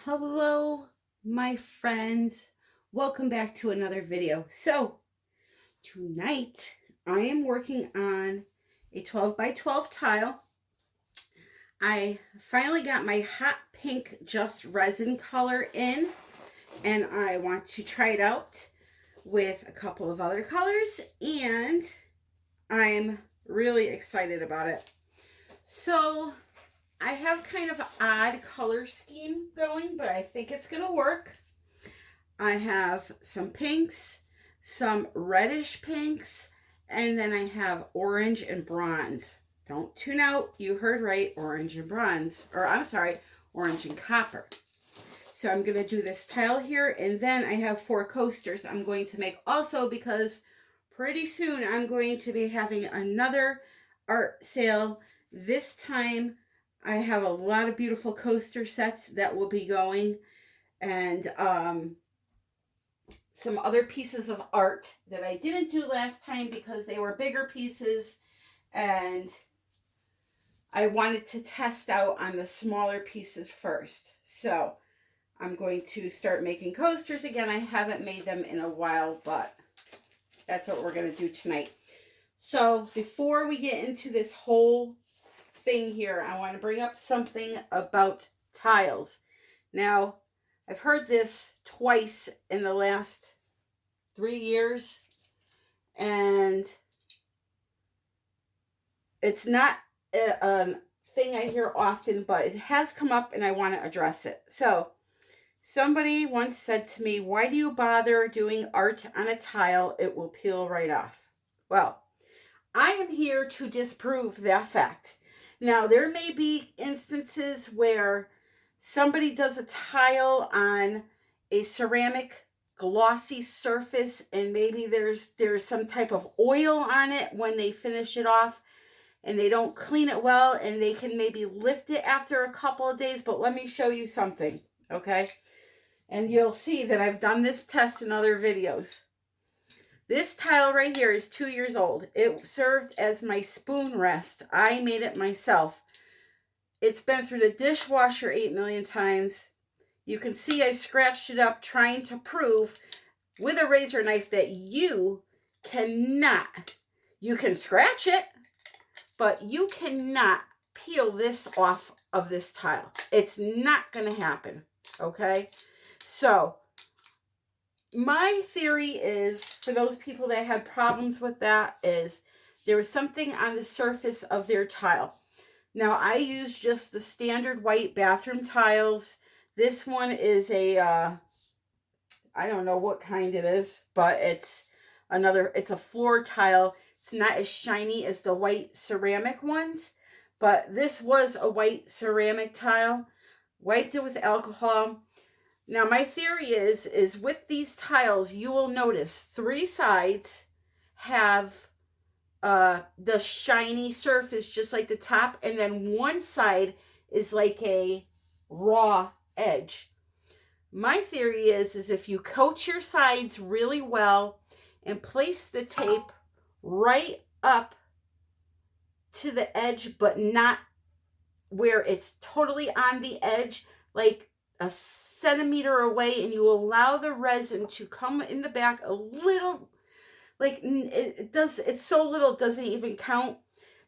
Hello, my friends. Welcome back to another video. So, tonight I am working on a 12 by 12 tile. I finally got my hot pink just resin color in, and I want to try it out with a couple of other colors, and I'm really excited about it. So, I have kind of an odd color scheme going, but I think it's going to work. I have some pinks, some reddish pinks, and then I have orange and bronze. Don't tune out, you heard right, orange and bronze, or I'm sorry, orange and copper. So I'm going to do this tile here, and then I have 4 coasters I'm going to make also, because pretty soon I'm going to be having another art sale. This time I have a lot of beautiful coaster sets that will be going, and some other pieces of art that I didn't do last time because they were bigger pieces, and I wanted to test out on the smaller pieces first. So I'm going to start making coasters again. I haven't made them in a while, but that's what we're going to do tonight. So before we get into this whole thing here, I want to bring up something about tiles. Now, I've heard this twice in the last 3 years, and it's not a thing I hear often, but it has come up and I want to address it. So, somebody once said to me, "Why do you bother doing art on a tile? It will peel right off." Well, I am here to disprove that fact. Now, there may be instances where somebody does a tile on a ceramic glossy surface, and maybe there's some type of oil on it when they finish it off, and they don't clean it well, and they can maybe lift it after a couple of days. But let me show you something, okay? And you'll see that I've done this test in other videos. This tile right here is 2 years old. It served as my spoon rest. I made it myself. It's been through the dishwasher 8 million times. You can see I scratched it up trying to prove with a razor knife that you can scratch it, but you cannot peel this off of this tile. It's not going to happen, okay? So my theory is, for those people that had problems with that, is there was something on the surface of their tile. Now, I use just the standard white bathroom tiles. This one is a, I don't know what kind it is, but it's a floor tile. It's not as shiny as the white ceramic ones, but this was a white ceramic tile. Wiped it with alcohol. Now, my theory is with these tiles, you will notice 3 sides have the shiny surface just like the top, and then one side is like a raw edge. My theory is if you coat your sides really well and place the tape right up to the edge, but not where it's totally on the edge, like a centimeter away, and you allow the resin to come in the back a little, like it's so little it doesn't even count,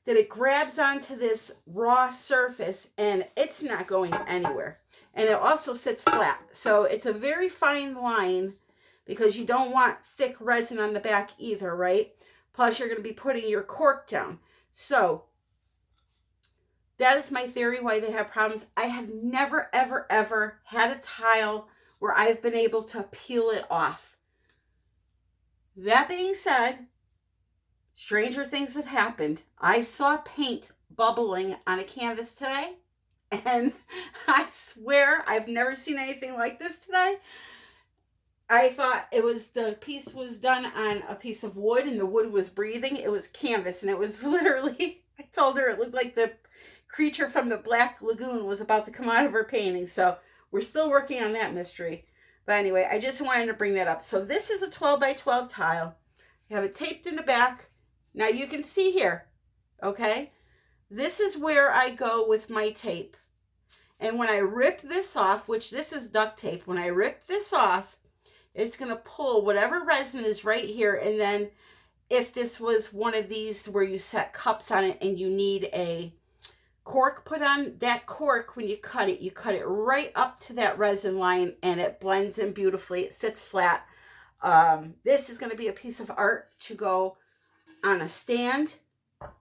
that it grabs onto this raw surface and it's not going anywhere. And it also sits flat. So it's a very fine line, because you don't want thick resin on the back either, right? Plus you're going to be putting your cork down. So that is my theory why they have problems. I have never, ever, ever had a tile where I've been able to peel it off. That being said, stranger things have happened. I saw paint bubbling on a canvas today, and I swear I've never seen anything like this today. I thought the piece was done on a piece of wood, and the wood was breathing. It was canvas, and it was literally, I told her it looked like the creature from the Black Lagoon was about to come out of her painting. So we're still working on that mystery. But anyway, I just wanted to bring that up. So this is a 12 by 12 tile. You have it taped in the back. Now you can see here, okay? This is where I go with my tape. And when I rip this off, which this is duct tape, when I rip this off, it's going to pull whatever resin is right here. And then if this was one of these where you set cups on it and you need a cork put on, that cork, when you cut it right up to that resin line, and it blends in beautifully. It sits flat. This is going to be a piece of art to go on a stand.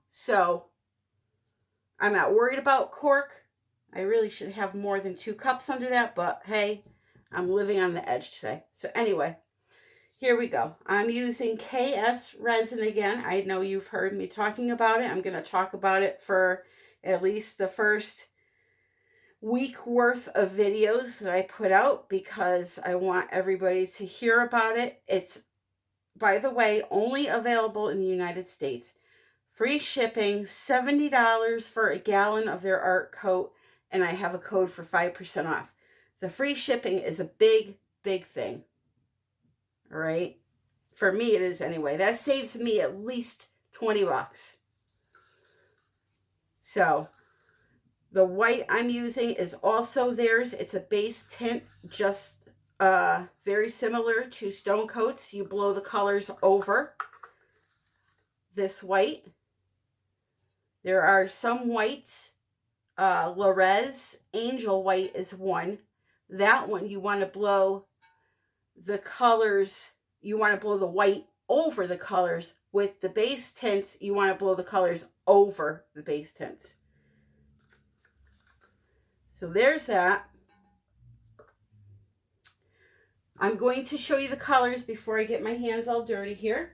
So I'm not worried about cork. I really should have more than 2 cups under that, but hey, I'm living on the edge today. So anyway, here we go. I'm using KS resin again. I know you've heard me talking about it. I'm going to talk about it for at least the first week worth of videos that I put out, because I want everybody to hear about it. It's, by the way, only available in the United States. Free shipping, $70 for a gallon of their art coat, and I have a code for 5% off. The free shipping is a big, big thing. All right? For me, it is anyway. That saves me at least 20 bucks. So, the white I'm using is also theirs. It's a base tint, just very similar to StoneCoat's. You blow the colors over this white. There are some whites. Lovies Angel White is one. That one you want to blow the colors. You want to blow the white over the colors. With the base tints, you want to blow the colors over the base tints. So there's that. I'm going to show you the colors before I get my hands all dirty here.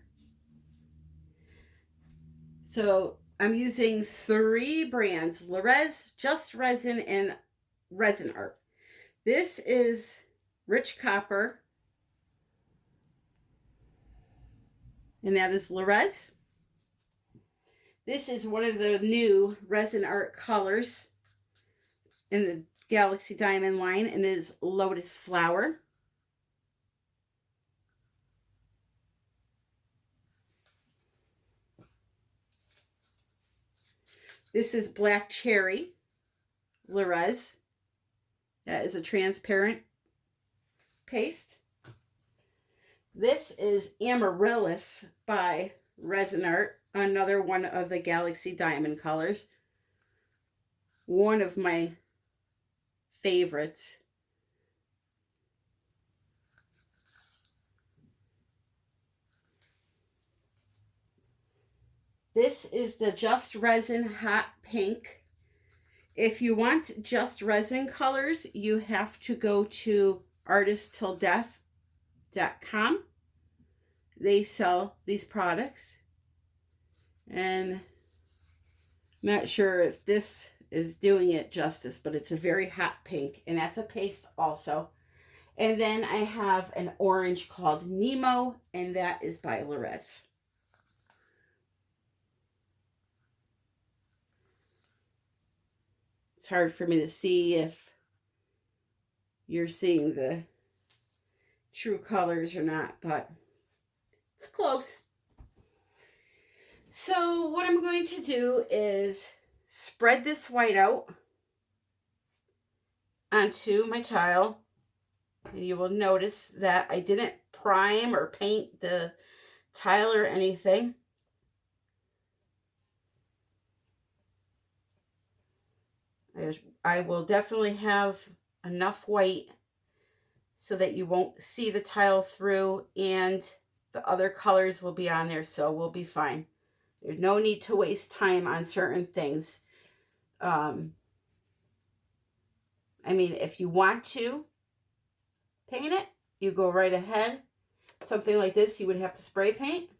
So I'm using 3 brands: Lovies, Just Resin, and Resin Art. This is Rich Copper, and that is Lovies. This is one of the new Resin Art colors in the Galaxy Diamond line, and it is Lotus Flower. This is Black Cherry, Lovies. That is a transparent paste. This is Amaryllis by Resin Art, another one of the Galaxy Diamond colors. One of my favorites. This is the Just Resin Hot Pink. If you want Just Resin colors, you have to go to artisttilldeath.com. They sell these products. And I'm not sure if this is doing it justice, but it's a very hot pink, and that's a paste also. And then I have an orange called Nemo, and that is by Lovies. It's hard for me to see if you're seeing the true colors or not, but it's close. So what I'm going to do is spread this white out onto my tile. And you will notice that I didn't prime or paint the tile or anything. I will definitely have enough white so that you won't see the tile through, and the other colors will be on there, so we'll be fine. There's no need to waste time on certain things. I mean, if you want to paint it, you go right ahead. Something like this, you would have to spray paint.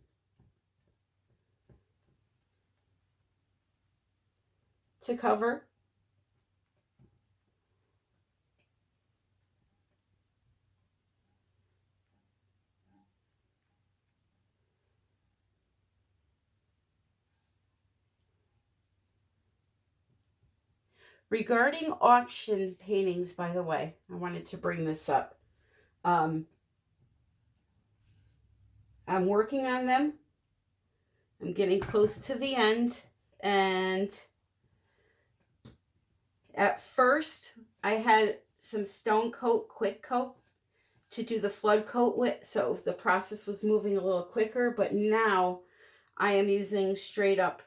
To cover. Regarding auction paintings, by the way, I wanted to bring this up. I'm working on them. I'm getting close to the end. And at first, I had some StoneCoat Quick Coat to do the flood coat with, so the process was moving a little quicker, but now I am using straight up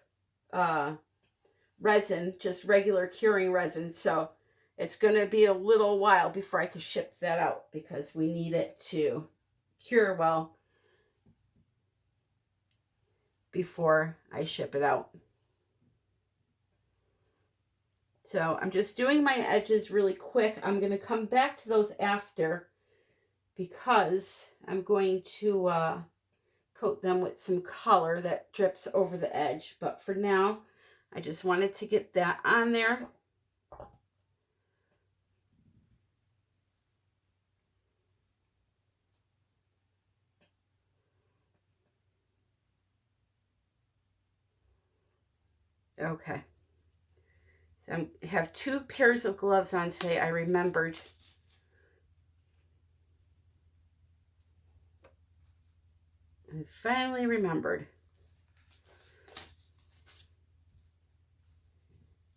resin, just regular curing resin, so it's going to be a little while before I can ship that out because we need it to cure well before I ship it out. So I'm just doing my edges really quick. I'm going to come back to those after because I'm going to coat them with some color that drips over the edge. But for now, I just wanted to get that on there. Okay. So I have 2 pairs of gloves on today. I remembered. I finally remembered.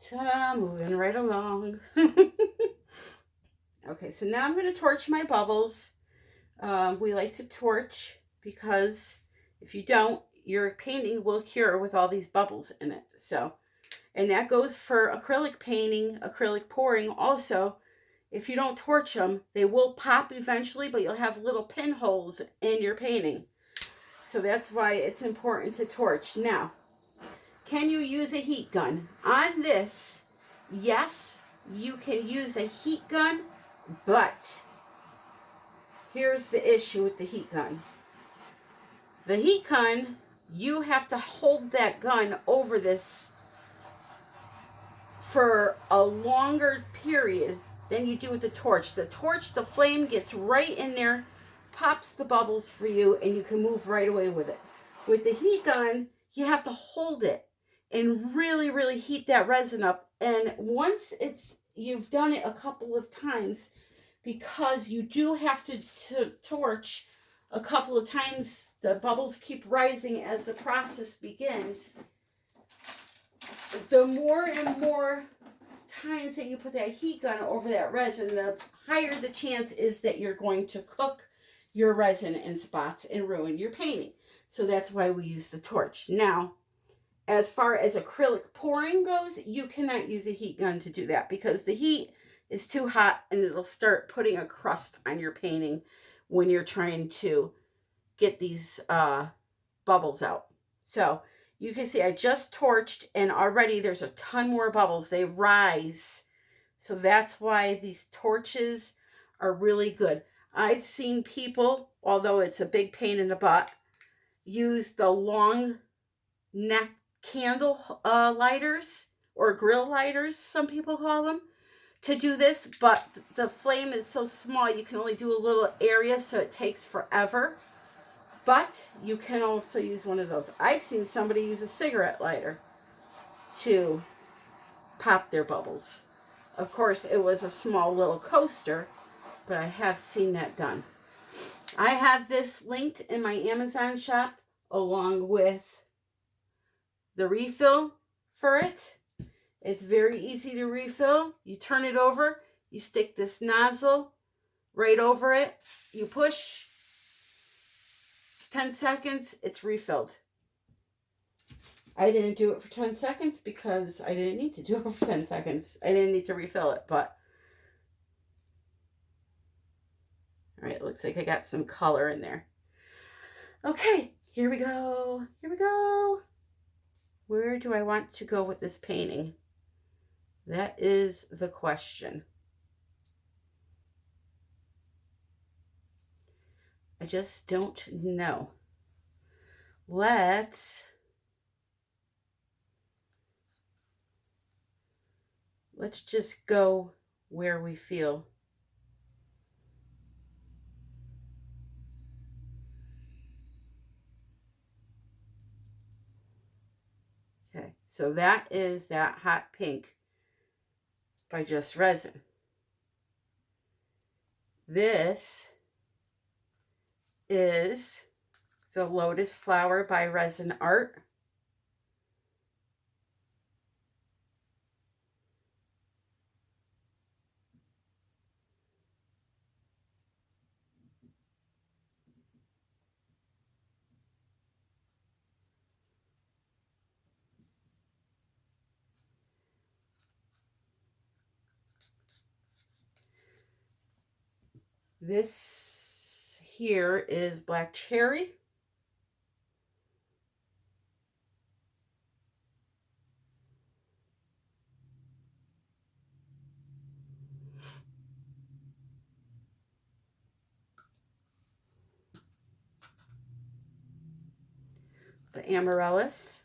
Ta-da, moving right along. Okay, so now I'm going to torch my bubbles. We like to torch because if you don't, your painting will cure with all these bubbles in it. So, and that goes for acrylic painting, acrylic pouring also. If you don't torch them, they will pop eventually, but you'll have little pinholes in your painting. So that's why it's important to torch. Now, can you use a heat gun? On this, yes, you can use a heat gun, but here's the issue with the heat gun. The heat gun, you have to hold that gun over this for a longer period than you do with the torch. The torch, the flame gets right in there, pops the bubbles for you, and you can move right away with it. With the heat gun, you have to hold it and really, really heat that resin up. And once you've done it a couple of times, because you do have to torch a couple of times, the bubbles keep rising as the process begins. The more and more times that you put that heat gun over that resin, the higher the chance is that you're going to cook your resin in spots and ruin your painting. So that's why we use the torch. Now, as far as acrylic pouring goes, you cannot use a heat gun to do that because the heat is too hot and it'll start putting a crust on your painting when you're trying to get these bubbles out. So you can see I just torched and already there's a ton more bubbles. They rise. So that's why these torches are really good. I've seen people, although it's a big pain in the butt, use the long neck candle lighters or grill lighters, some people call them, to do this, but the flame is so small you can only do a little area, so it takes forever. But you can also use one of those. I've seen somebody use a cigarette lighter to pop their bubbles. Of course, it was a small little coaster, but I have seen that done. I have this linked in my Amazon shop along with the refill for it. It's very easy to refill. You turn it over, you stick this nozzle right over it, you push, 10 seconds, it's refilled. I didn't do it for 10 seconds because I didn't need to do it for 10 seconds. I didn't need to refill it, but all right, it looks like I got some color in there. Okay, here we go. Here we go. Where do I want to go with this painting? That is the question. I just don't know. Let's just go where we feel. Okay, so that is that hot pink by Just Resin. This is the Lotus Flower by Resin Art. This here is black cherry. The amaryllis.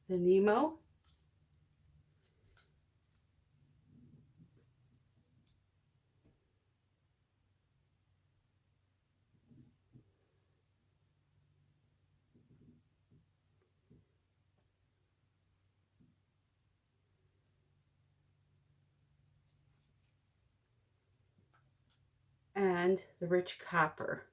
The Nemo. And the rich copper.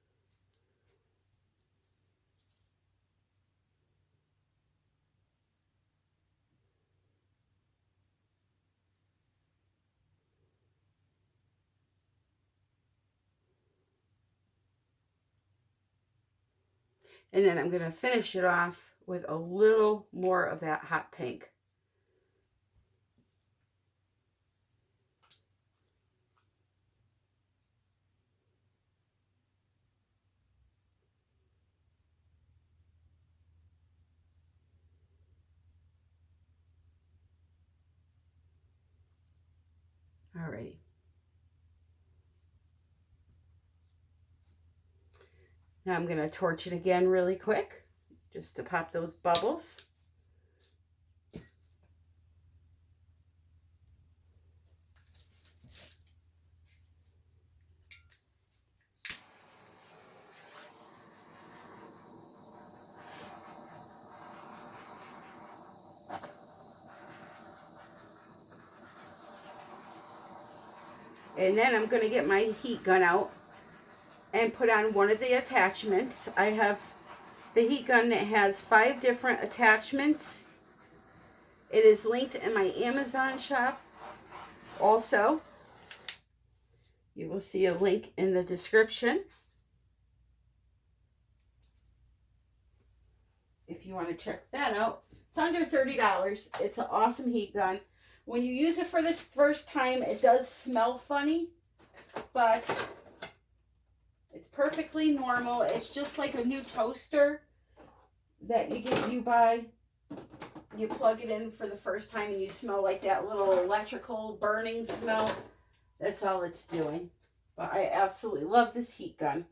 And then I'm going to finish it off with a little more of that hot pink. Alrighty. Now I'm going to torch it again really quick, just to pop those bubbles. And then I'm going to get my heat gun out and put on one of the attachments. I have the heat gun that has 5 different attachments. It is linked in my Amazon shop. Also, you will see a link in the description if you want to check that out. It's under $30. It's an awesome heat gun. When you use it for the first time, it does smell funny, but it's perfectly normal. It's just like a new toaster that you buy. You plug it in for the first time and you smell like that little electrical burning smell. That's all it's doing. But I absolutely love this heat gun.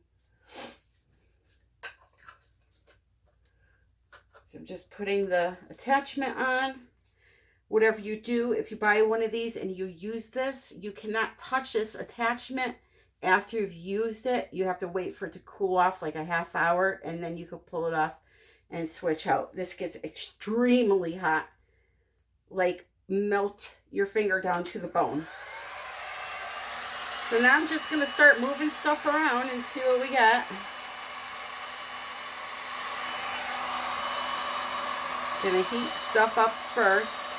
So I'm just putting the attachment on. Whatever you do, if you buy one of these and you use this, you cannot touch this attachment after you've used it. You have to wait for it to cool off like a half hour, and then you can pull it off and switch out. This gets extremely hot, like melt your finger down to the bone. So now I'm just going to start moving stuff around and see what we got. Gonna heat stuff up first.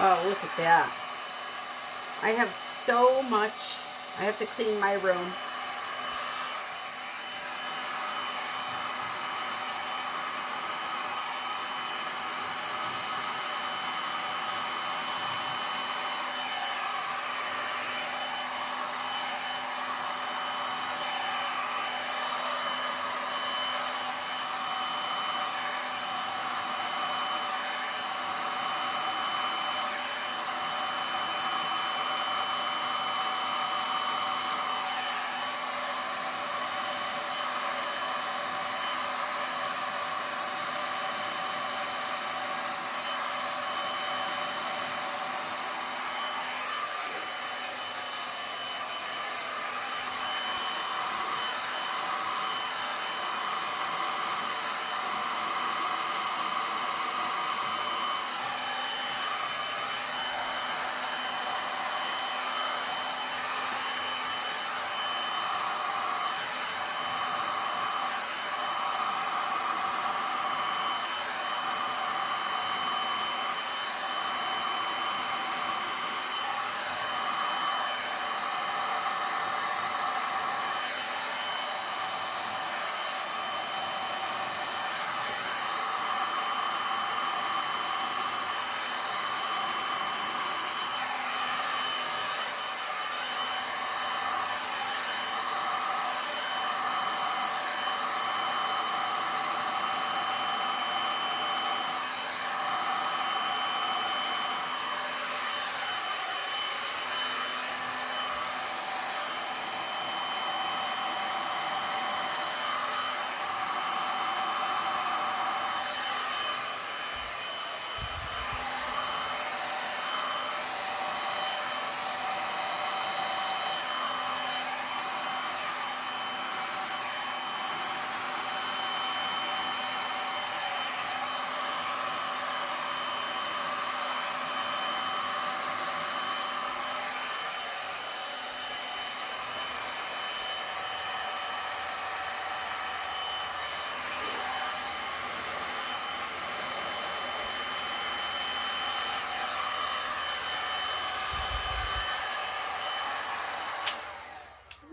Oh, look at that. I have so much. I have to clean my room.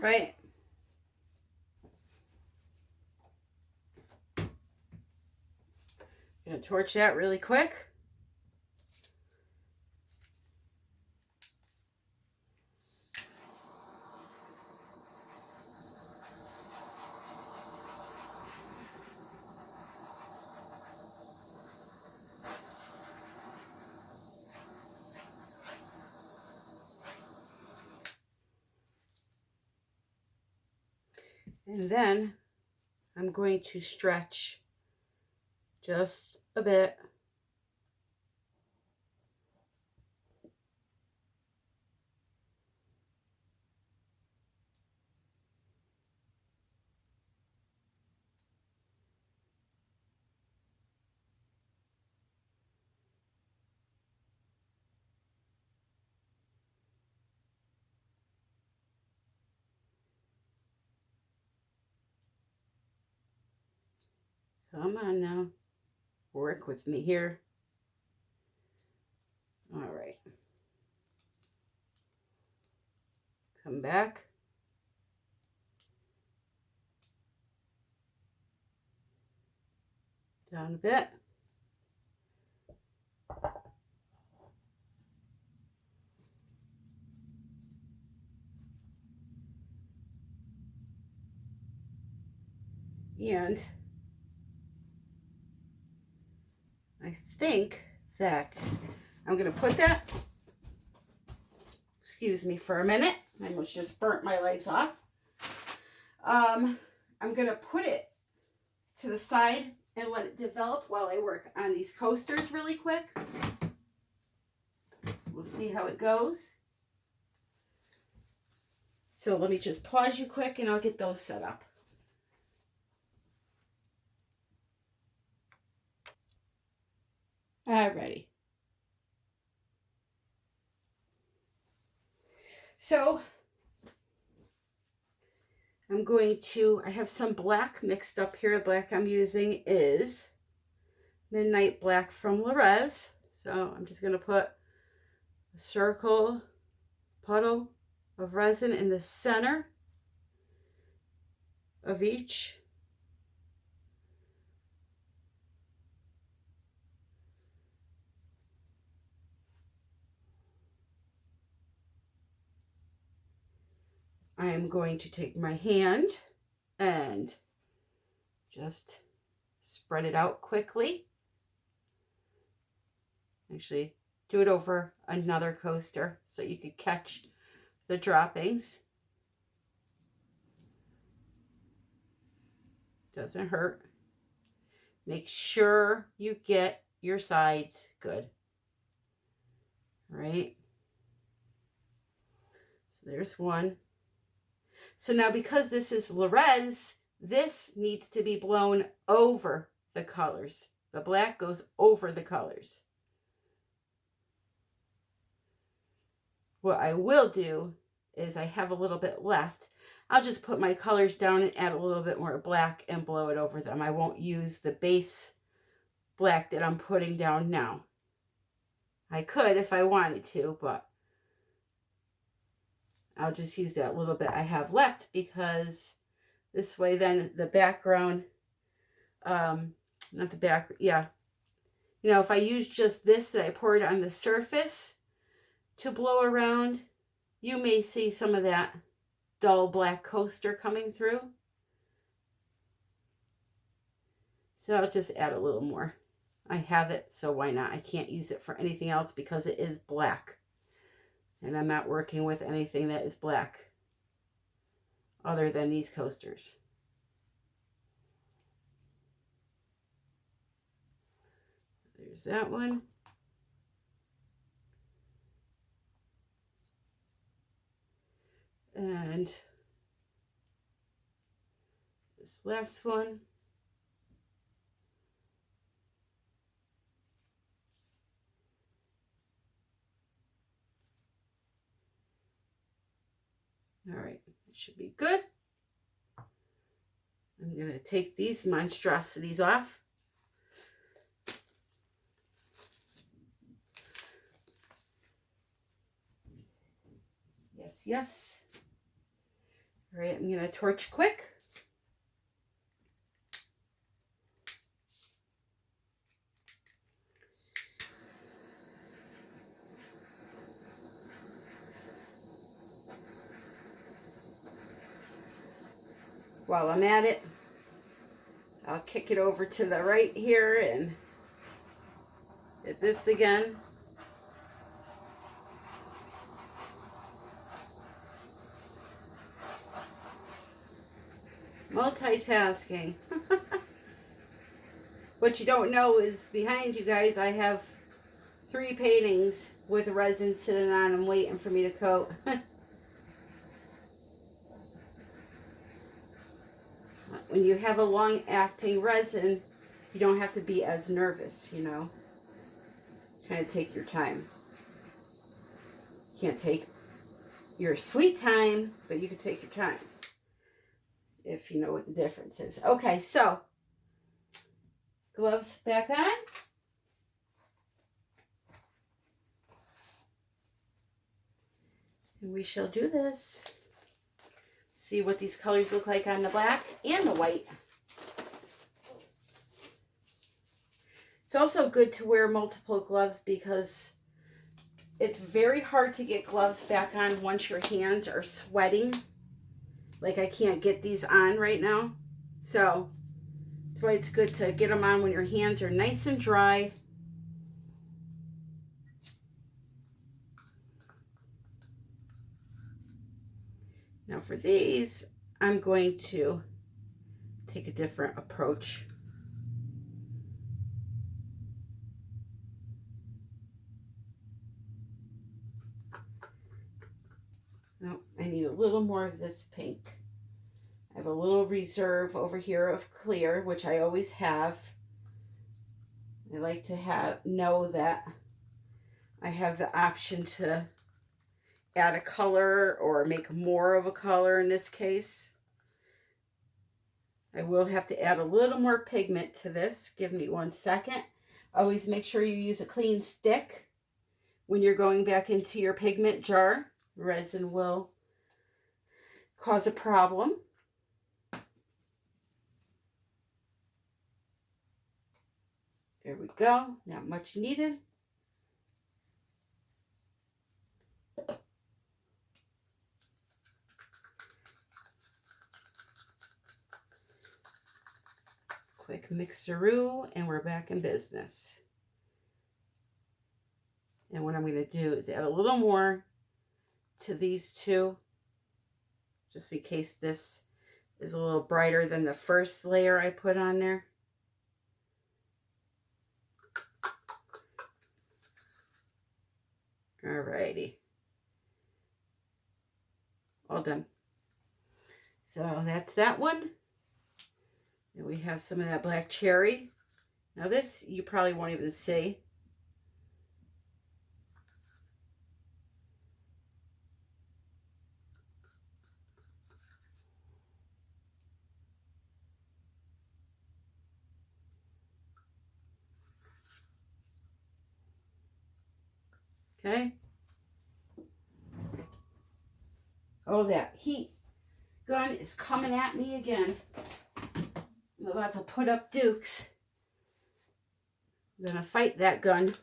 right? Gonna torch that really quick. And then I'm going to stretch just a bit. Come on now, work with me here. All right. Come back. Down a bit. And I think that I'm going to put that, excuse me for a minute, I almost just burnt my legs off. I'm going to put it to the side and let it develop while I work on these coasters really quick. We'll see how it goes. So let me just pause you quick and I'll get those set up. Alrighty. So I'm going to, I have some black mixed up here. The black I'm using is Midnight Black from Lovies. So I'm just going to put a circle puddle of resin in the center of each. I am going to take my hand and just spread it out quickly. Actually, do it over another coaster so you could catch the droppings. Doesn't hurt. Make sure you get your sides good. All right. So there's one. So now because this is Lovies, this needs to be blown over the colors. The black goes over the colors. What I will do is I have a little bit left. I'll just put my colors down and add a little bit more black and blow it over them. I won't use the base black that I'm putting down now. I could if I wanted to, but I'll just use that little bit I have left because this way then the background, not the back, yeah. You know, if I use just this that I poured on the surface to blow around, you may see some of that dull black coaster coming through. So I'll just add a little more. I have it, so why not? I can't use it for anything else because it is black. And I'm not working with anything that is black other than these coasters. There's that one. And this last one. All right, it should be good. I'm going to take these monstrosities off. Yes, yes. All right, I'm going to torch quick. While I'm at it, I'll kick it over to the right here and hit this again. Multitasking. What you don't know is behind you guys, I have 3 paintings with resin sitting on them waiting for me to coat. When you have a long-acting resin, you don't have to be as nervous, you know. Kind of take your time. You can't take your sweet time, but you can take your time, if you know what the difference is. Okay, so gloves back on. And we shall do this. See what these colors look like on the black and the white. It's also good to wear multiple gloves because it's very hard to get gloves back on once your hands are sweating. Like I can't get these on right now. So that's why it's good to get them on when your hands are nice and dry. Now for these, I'm going to take a different approach. Oh, I need a little more of this pink. I have a little reserve over here of clear, which I always have. I like to know that I have the option to add a color or make more of a color in this case. I will have to add a little more pigment to this. Give me 1 second. Always make sure you use a clean stick when you're going back into your pigment jar. Resin will cause a problem. There we go. Not much needed. Quick mixeroo, and we're back in business. And what I'm going to do is add a little more to these two, just in case this is a little brighter than the first layer I put on there. Alrighty. All done. So that's that one. And we have some of that black cherry. Now this you probably won't even see. Okay. Oh, that heat gun is coming at me again. I'm about to put up dukes. I'm going to fight that gun.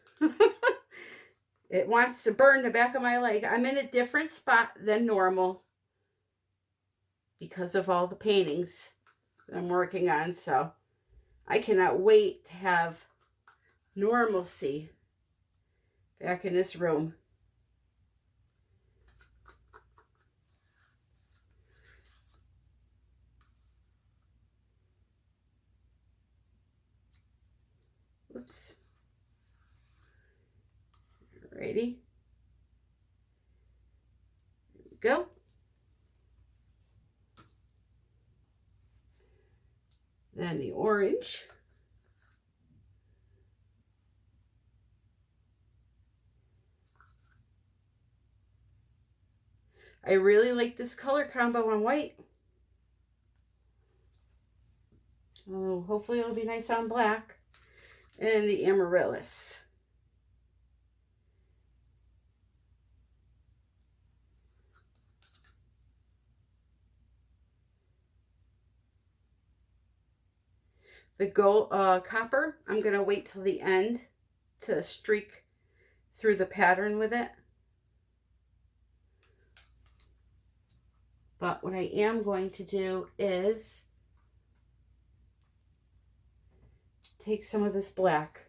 It wants to burn the back of my leg. I'm in a different spot than normal because of all the paintings that I'm working on. So I cannot wait to have normalcy back in this room. Oops. Alrighty. There we go. Then the orange. I really like this color combo on white. Oh, hopefully it'll be nice on black. And the amaryllis. The gold copper, I'm going to wait till the end to streak through the pattern with it. But what I am going to do is take some of this black.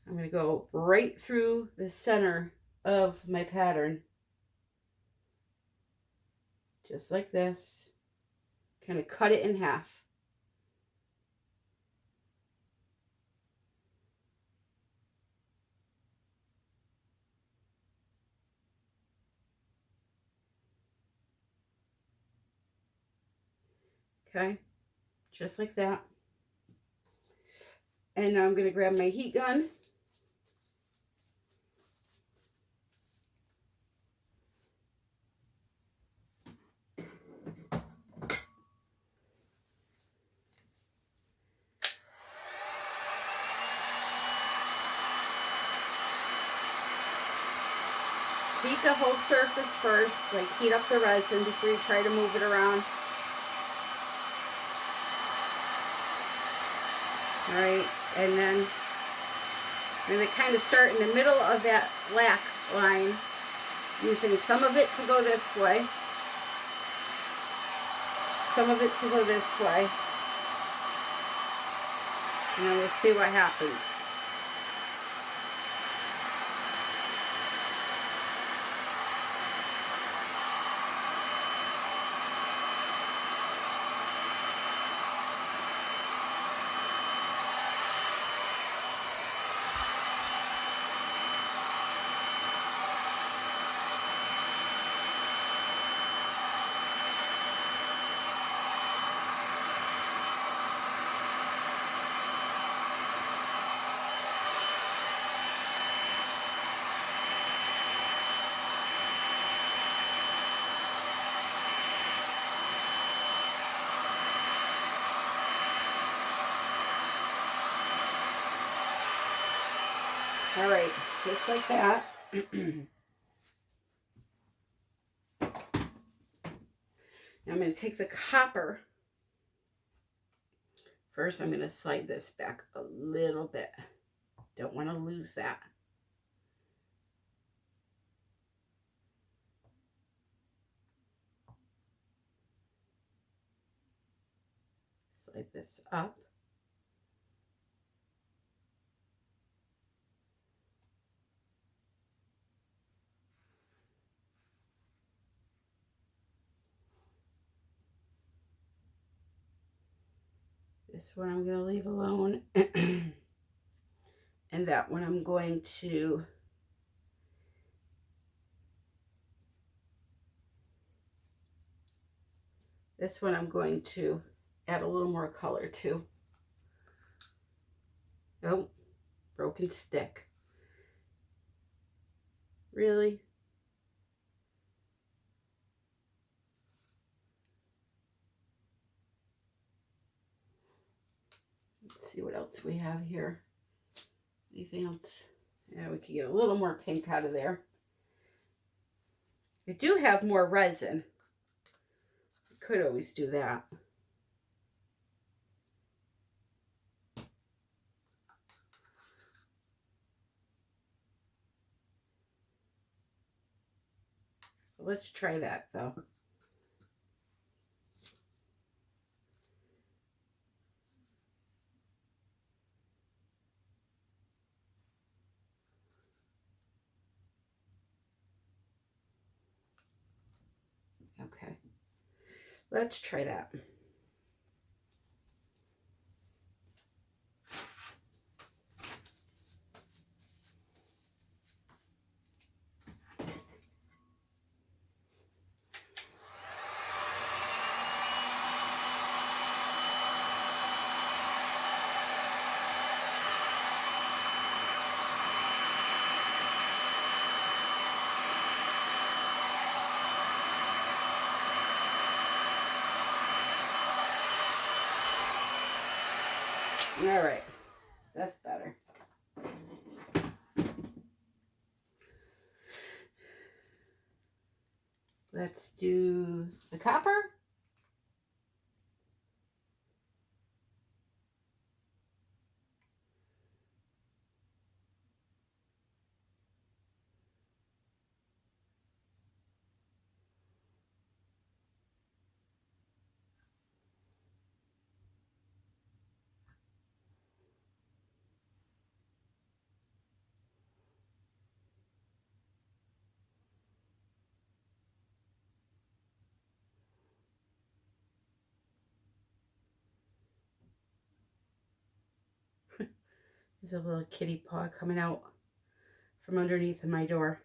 I'm going to go right through the center of my pattern. Just like this. Kind of cut it in half. Okay, just like that. And now I'm going to grab my heat gun. Heat the whole surface first, like heat up the resin before you try to move it around. All right, and then I'm going to kind of start in the middle of that black line, using some of it to go this way, some of it to go this way, and then we'll see what happens. All right, just like that. I'm going to take the copper. First, I'm going to slide this back a little bit. Don't want to lose that. Slide this up. This one I'm going to leave alone. And that one I'm going to add a little more color to. Oh, broken stick. Really? Let's see what else we have here. Anything else? Yeah, we could get a little more pink out of there. I do have more resin. I could always do that. Let's try that though. Okay, let's try that. All right, that's better. Let's do the copper. There's a little kitty paw coming out from underneath my door.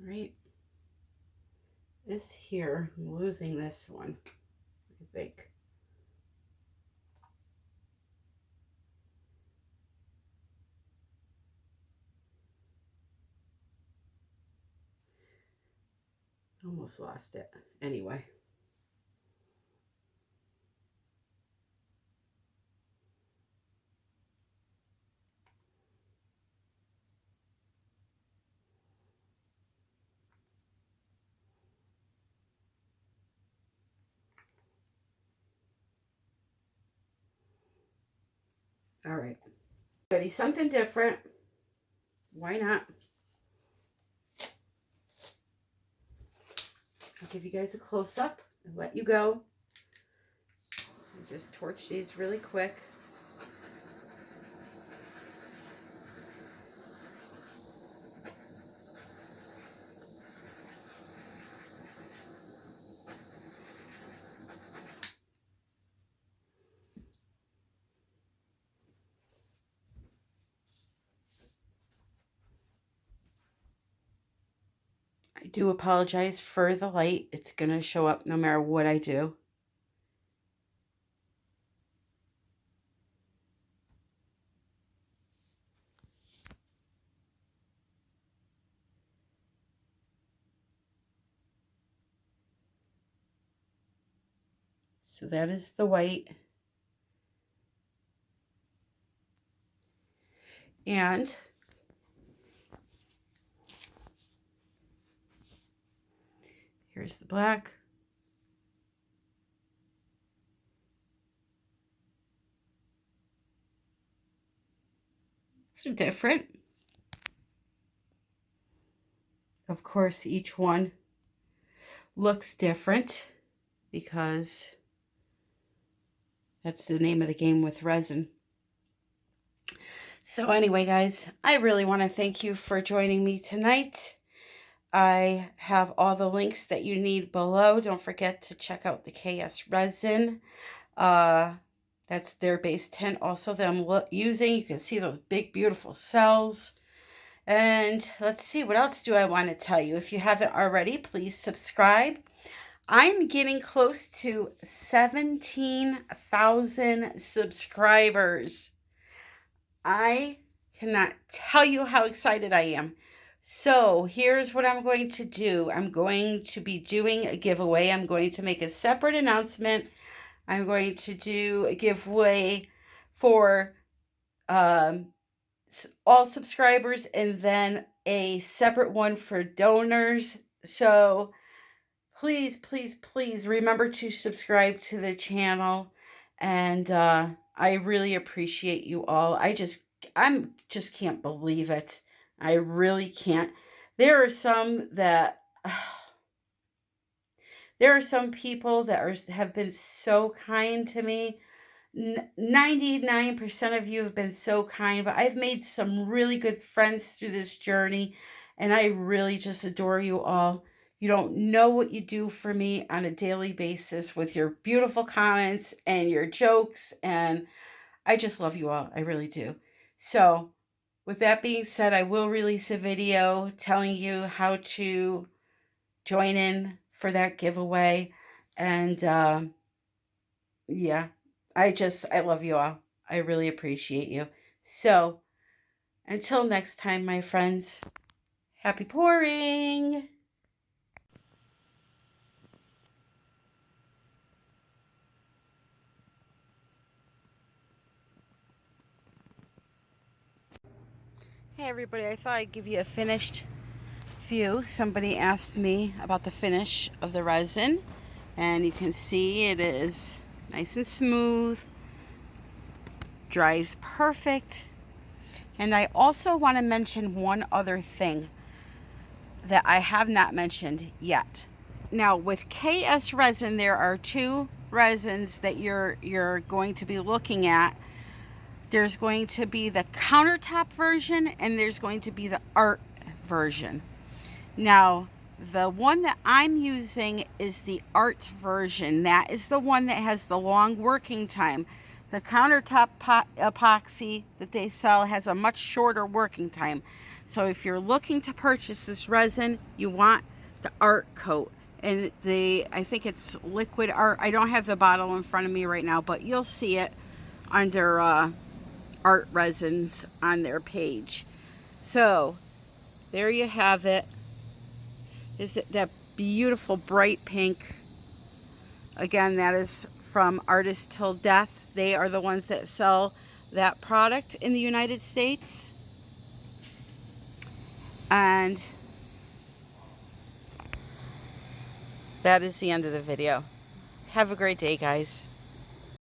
Right, this here, I'm losing this one, I think. Almost lost it. Anyway. All right. Ready, something different. Why not? I'll give you guys a close-up and let you go. I'll just torch these really quick. I do apologize for the light. It's going to show up no matter what I do. So that is the white. And here's the black. These are different. Of course, each one looks different because that's the name of the game with resin. So anyway, guys, I really want to thank you for joining me tonight. I have all the links that you need below. Don't forget to check out the KS Resin. That's their base tint also that I'm using. You can see those big, beautiful cells. And let's see, what else do I want to tell you? If you haven't already, please subscribe. I'm getting close to 17,000 subscribers. I cannot tell you how excited I am. So here's what I'm going to do. I'm going to be doing a giveaway. I'm going to make a separate announcement. I'm going to do a giveaway for all subscribers and then a separate one for donors. So please, please, please remember to subscribe to the channel. And I really appreciate you all. I just can't believe it. I really can't. There are some that there are some people that have been so kind to me. 99% of you have been so kind, but I've made some really good friends through this journey, and I really just adore you all. You don't know what you do for me on a daily basis with your beautiful comments and your jokes, and I just love you all. I really do. So with that being said, I will release a video telling you how to join in for that giveaway. And yeah, I love you all. I really appreciate you. So until next time, my friends, happy pouring. Hey everybody, I thought I'd give you a finished view. Somebody asked me about the finish of the resin, and you can see it is nice and smooth, dries perfect, And I also want to mention one other thing that I have not mentioned yet. Now with KS resin, there are two resins that you're going to be looking at. There's going to be the CounterTop version and there's going to be the art version. Now, the one that I'm using is the art version. That is the one that has the long working time. The CounterTop epoxy that they sell has a much shorter working time. So if you're looking to purchase this resin, you want the art coat. And I think it's Liquid Art. I don't have the bottle in front of me right now, but you'll see it under art resins on their page. So there you have it. Is it that beautiful bright pink? Again, that is from Artist Till Death. They are the ones that sell that product in the United States. And that is the end of the video. Have a great day, guys.